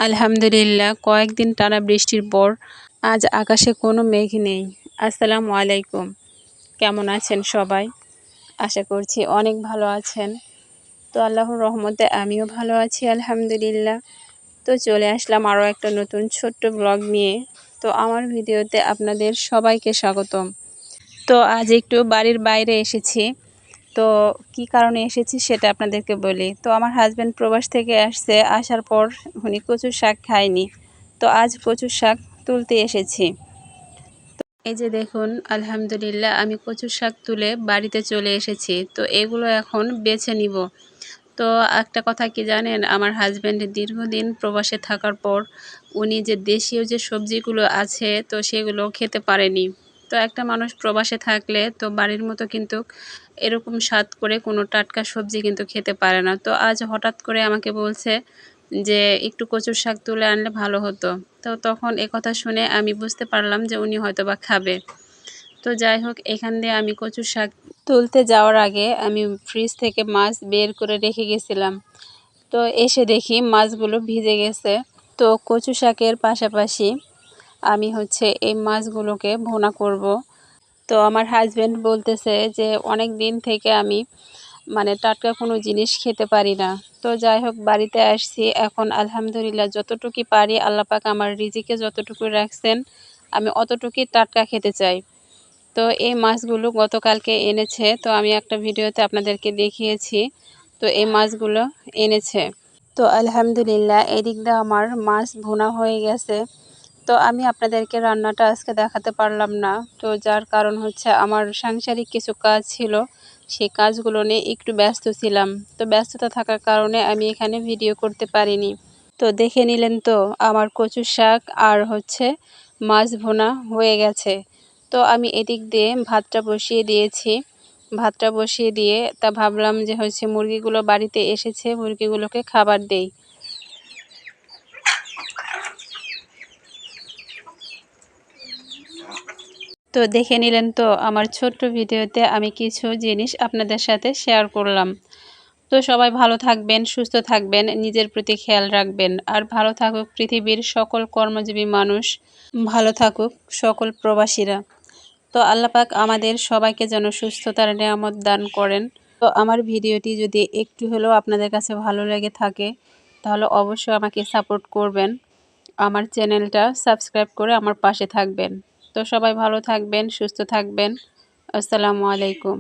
আলহামদুলিল্লাহ, কয়েকদিন টানা বৃষ্টির পর আজ আকাশে কোনো মেঘ নেই। আসসালামু আলাইকুম। কেমন আছেন সবাই? আশা করছি অনেক ভালো আছেন। তো আল্লাহর রহমতে আমিও ভালো আছি আলহামদুলিল্লাহ। তো চলে আসলাম আরও একটা নতুন ছোট্ট ব্লগ নিয়ে। তো আমার ভিডিওতে আপনাদের সবাইকে স্বাগতম। তো আজ একটু বাড়ির বাইরে এসেছি। তো কি কারণে এসেছি সেটা আপনাদেরকে বলি। তো আমার হাজব্যান্ড প্রবাস থেকে আসছে, আসার পর উনি কচুর শাক খায়নি। তো আজ কচুর শাক তুলতে এসেছি। তো এই যে দেখুন, আলহামদুলিল্লাহ আমি কচুর শাক তুলে বাড়িতে চলে এসেছি। তো এগুলো এখন বেছে নিব। তো একটা কথা কি জানেন, আমার হাজব্যান্ড দীর্ঘদিন প্রবাসে থাকার পর উনি যে দেশীয় যে সবজিগুলো আছে তো সেগুলো খেতে পারেনি। তো একটা মানুষ প্রবাসে থাকলে তো বাড়ির মতো কিন্তু এরকম স্বাদ করে কোনো টাটকা সবজি কিন্তু খেতে পারে না। তো আজ হঠাৎ করে আমাকে বলছে যে একটু কচুর শাক তুলে আনলে ভালো হতো। তো তখন কথা শুনে আমি বুঝতে পারলাম যে উনি হয়তো বা খাবে। তো যাই হোক, এখান দিয়ে আমি কচুর শাক তুলতে যাওয়ার আগে আমি ফ্রিজ থেকে মাছ বের করে রেখে গেছিলাম। তো এসে দেখি মাছগুলো ভিজে গেছে। তো কচু শাকের পাশাপাশি আমি এই মাছগুলোকে ভুনা করব। তো আমার হাজব্যান্ড বলতেছে যে অনেক দিন থেকে আমি টাটকা কোনো জিনিস খেতে পারি না। তো যাই হোক, বাড়িতে আসছি এখন আলহামদুলিল্লাহ যতটুকু পারি, আল্লাহ পাক আমার রিজিকে যতটুকু রাখছেন আমি অতটুকুই টাটকা খেতে চাই। তো এই মাছগুলো গতকালকে এনেছে, তো আমি একটা ভিডিওতে আপনাদেরকে দেখিয়েছি। তো এই মাছগুলো এনেছে। তো আলহামদুলিল্লাহ এদিক দিয়ে আমার মাছ ভুনা হয়ে গেছে। তো আমি আপনাদেরকে রান্নাটা আজকে দেখাতে পারলাম না। তো যার কারণ আমার সাংসারিক কিছু কাজ ছিল, সেই কাজগুলো নিয়ে একটু ব্যস্ত ছিলাম। তো ব্যস্ততা থাকার কারণে আমি এখানে ভিডিও করতে পারিনি। তো দেখে নিলেন তো আমার কচু শাক আর মাছ ভুনা হয়ে গেছে। তো আমি এদিক দিয়ে ভাতটা বসিয়ে দিয়েছি। ভাতটা বসিয়ে দিয়ে তা ভাবলাম যে মুরগিগুলো বাড়িতে এসেছে, মুরগিগুলোকে খাবার দেই। তো দেখে নিলেন তো আমার ছোট্ট ভিডিওতে আমি কিছু জিনিস আপনাদের সাথে শেয়ার করলাম। তো সবাই ভালো থাকবেন, সুস্থ থাকবেন, নিজের প্রতি খেয়াল রাখবেন। আর ভালো থাকুক পৃথিবীর সকল কর্মজীবী মানুষ, ভালো থাকুক সকল প্রবাসীরা। তো আল্লাহ পাক আমাদের সবাইকে যেন সুস্থতার নিয়ামত দান করেন। তো আমার ভিডিওটি যদি একটু হলেও আপনাদের কাছে ভালো লেগে থাকে তাহলে অবশ্যই আমাকে সাপোর্ট করবেন। আমার চ্যানেলটা সাবস্ক্রাইব করে আমার পাশে থাকবেন। তো সবাই ভালো থাকবেন, সুস্থ থাকবেন। আসসালামু আলাইকুম।